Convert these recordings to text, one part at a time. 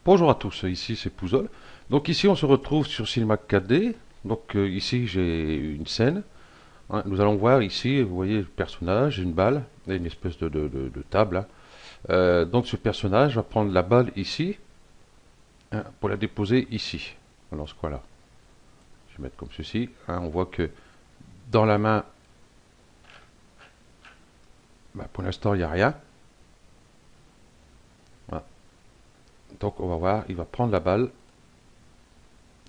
Bonjour à tous, ici c'est Pouzol. Donc ici on se retrouve sur Cinema 4D. Donc ici j'ai une scène, hein. Nous allons voir ici, vous voyez le personnage, une balle et une espèce de table, hein. Donc ce personnage va prendre la balle ici, hein, pour la déposer ici, dans ce coin-là. Je vais mettre comme ceci, hein. On voit que dans la main, bah, pour l'instant il n'y a rien. Voilà. Donc on va voir, il va prendre la balle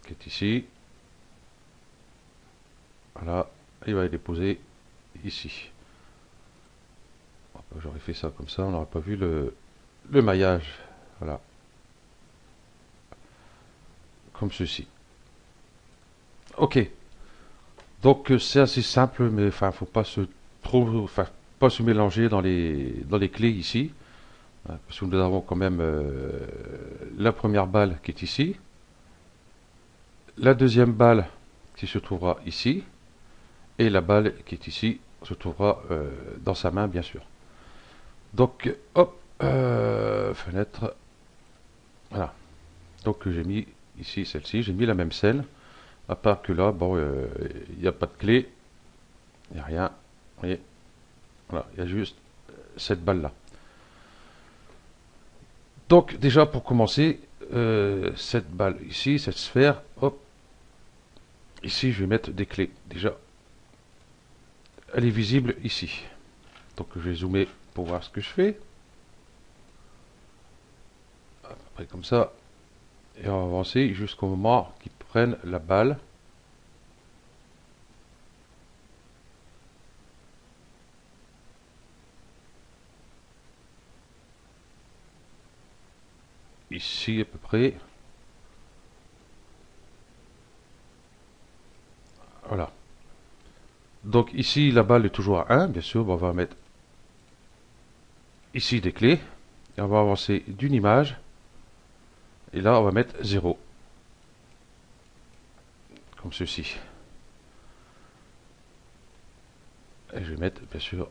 qui est ici. Voilà, il va la déposer ici. J'aurais fait ça comme ça, on n'aurait pas vu le maillage. Voilà, comme ceci. Ok, donc c'est assez simple, mais enfin, faut pas se trop, enfin, pas se mélanger dans les clés ici, hein, parce que nous avons quand même la première balle qui est ici, la deuxième balle qui se trouvera ici, et la balle qui est ici se trouvera dans sa main, bien sûr. Donc, hop, fenêtre, voilà. Donc j'ai mis ici celle-ci, j'ai mis la même scène. À part que là, bon, il n'y a pas de clé, il n'y a rien. Vous voyez, voilà, il y a juste cette balle-là. Donc, déjà pour commencer, cette balle ici, cette sphère, hop, ici je vais mettre des clés. Déjà, elle est visible ici. Donc, je vais zoomer pour voir ce que je fais. Après, comme ça, et on va avancer jusqu'au moment qu'ils prennent la balle. Ici à peu près. Voilà. Donc ici, la balle est toujours à 1, bien sûr. Bon, on va mettre ici des clés. Et on va avancer d'une image. Et là, on va mettre 0. Comme ceci. Et je vais mettre, bien sûr,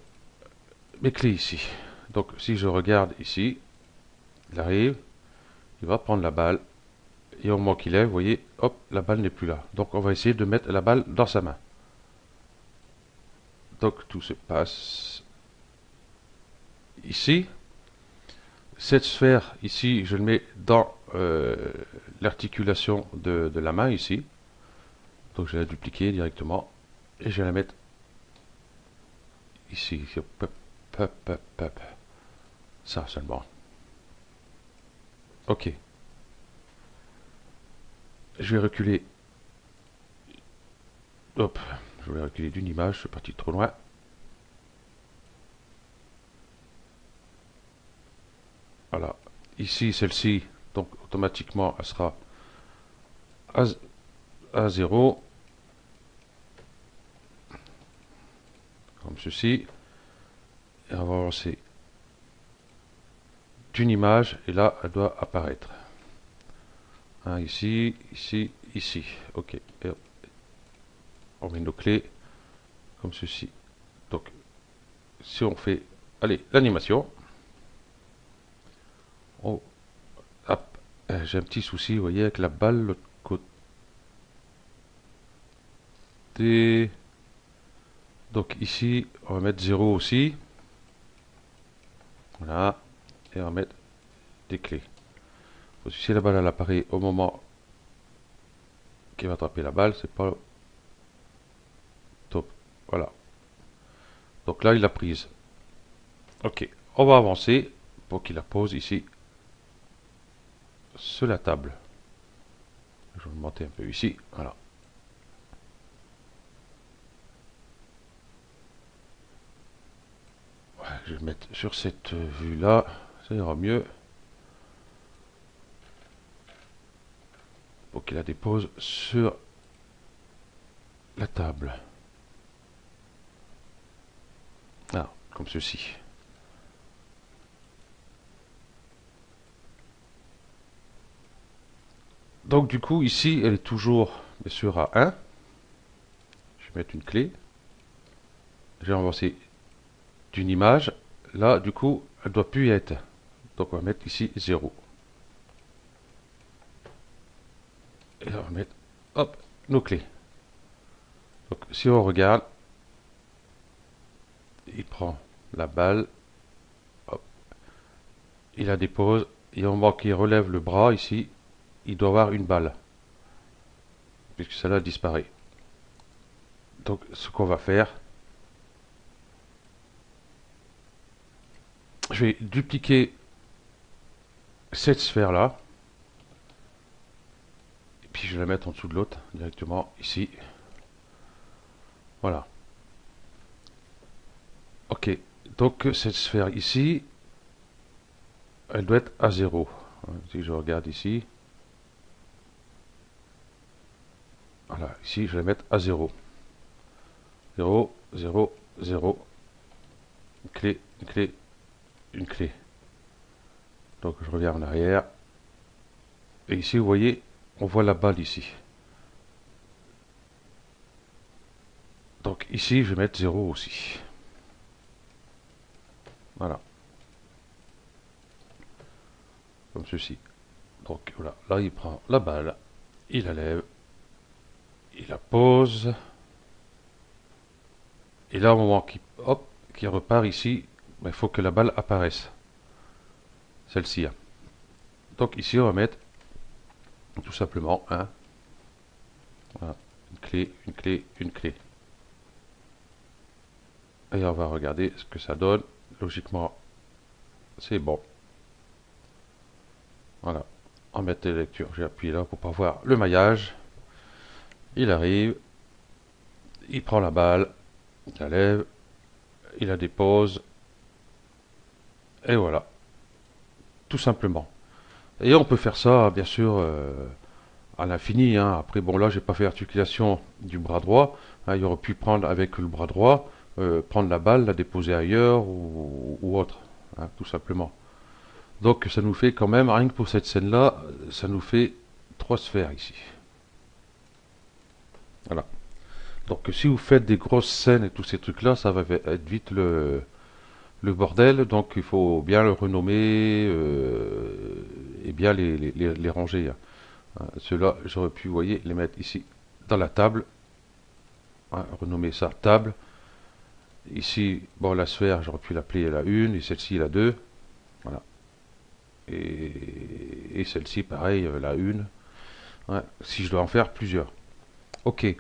mes clés ici. Donc, si je regarde ici, il arrive, il va prendre la balle. Et au moment qu'il est, vous voyez, hop, la balle n'est plus là. Donc, on va essayer de mettre la balle dans sa main. Donc, tout se passe ici. Cette sphère, ici, je le mets dans l'articulation de la main, ici. Donc, je vais la dupliquer directement. Et je vais la mettre ici. Hop, hop, hop, hop. Ça seulement. Ok. Je vais reculer. Hop. Je vais reculer d'une image. Je suis parti trop loin. Voilà. Ici, celle-ci, donc automatiquement, elle sera à 0. Comme ceci. Et on va avancer d'une image. Et là, elle doit apparaître. Hein, ici, ici, ici. Ok. Et on met nos clés comme ceci. Donc, si on fait, allez, l'animation. Oh, hop. J'ai un petit souci, vous voyez, avec la balle de l'autre côté. Donc ici, on va mettre 0 aussi. Voilà. Et on va mettre des clés. Parce que si la balle elle apparaît au moment qu'il va attraper la balle, c'est pas top. Voilà. Donc là, il l'a prise. Ok. On va avancer pour qu'il la pose ici sur la table. Je vais monter un peu ici. Voilà. Ouais, je vais le mettre sur cette vue-là. Ça ira mieux. Pour qu'il la dépose sur la table. Ah, comme ceci. Donc du coup, ici, elle est toujours, bien sûr, à 1. Je vais mettre une clé. J'ai avancé d'une image. Là, du coup, elle ne doit plus y être. Donc on va mettre ici 0. Et là, on va mettre, hop, nos clés. Donc, si on regarde, il prend la balle, hop, il la dépose, et au moment qu'il relève le bras ici, il doit avoir une balle, puisque celle-là disparaît. Donc, ce qu'on va faire, je vais dupliquer cette sphère-là, et puis je vais la mettre en dessous de l'autre, directement ici. Voilà. Ok, donc cette sphère ici, elle doit être à 0. Si je regarde ici, voilà, ici je vais la mettre à 0. 0, 0, 0, une clé, une clé, une clé. Donc je reviens en arrière. Et ici, vous voyez, on voit la balle ici. Donc ici, je vais mettre 0 aussi. Voilà. Comme ceci. Donc voilà, là il prend la balle, il la lève, il la pose. Et là, au moment qu'il repart ici, il faut que la balle apparaisse. Celle-ci. Donc ici, on va mettre tout simplement un. Voilà, une clé, une clé, une clé. Et on va regarder ce que ça donne. Logiquement, c'est bon. Voilà. En mettre les lectures, j'ai appuyé là pour pas voir le maillage. Il arrive, il prend la balle, il la lève, il la dépose, et voilà, tout simplement. Et on peut faire ça, bien sûr, à l'infini. Après, bon, là, j'ai pas fait articulation du bras droit. Il aurait pu prendre avec le bras droit, prendre la balle, la déposer ailleurs ou autre, tout simplement. Donc, ça nous fait quand même, rien que pour cette scène-là, ça nous fait 3 sphères ici. Voilà. Donc, si vous faites des grosses scènes et tous ces trucs-là, ça va être vite le bordel. Donc, il faut bien le renommer et bien les ranger. Ceux-là, j'aurais pu, vous voyez, les mettre ici dans la table. Renommer ça table. Ici, bon, la sphère, j'aurais pu l'appeler la 1 et celle-ci la 2. Voilà. Et celle-ci, pareil, la 1. Si je dois en faire plusieurs. Ok.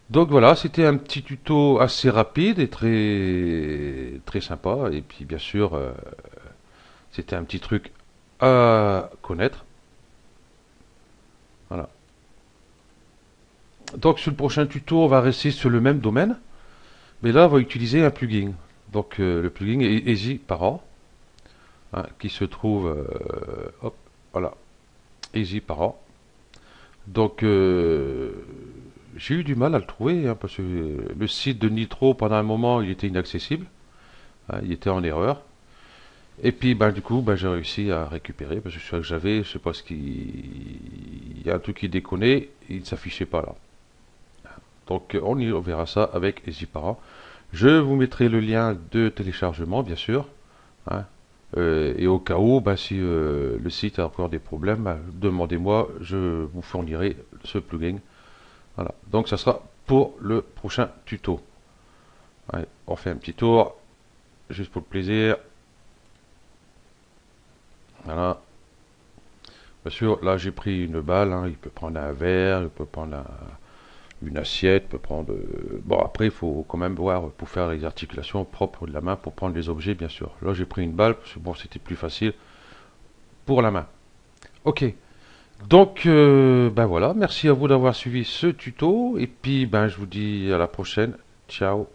Donc voilà, c'était un petit tuto assez rapide et très sympa. Et puis bien sûr, c'était un petit truc à connaître. Voilà. Donc sur le prochain tuto, on va rester sur le même domaine. Mais là, on va utiliser un plugin. Donc le plugin est Easy Parent, qui se trouve, hop, voilà, Easy Parent. Donc j'ai eu du mal à le trouver, parce que le site de Nitro, pendant un moment, il était inaccessible. Il était en erreur. Et puis, du coup, j'ai réussi à récupérer, parce que celui que j'avais, je sais pas ce qui... Il y a un truc qui déconnait, il ne s'affichait pas là. Donc, on verra ça avec EasyParent. Je vous mettrai le lien de téléchargement, bien sûr. Et au cas où, si le site a encore des problèmes, demandez-moi, je vous fournirai ce plugin. Voilà. Donc, ça sera pour le prochain tuto. Allez, on fait un petit tour, juste pour le plaisir. Voilà. Bien sûr, là j'ai pris une balle, il peut prendre un verre, il peut prendre une assiette, il peut prendre... Bon, après, il faut quand même voir pour faire les articulations propres de la main, pour prendre les objets, bien sûr. Là j'ai pris une balle, parce que bon, c'était plus facile pour la main. Ok, donc, voilà, merci à vous d'avoir suivi ce tuto, et puis je vous dis à la prochaine. Ciao.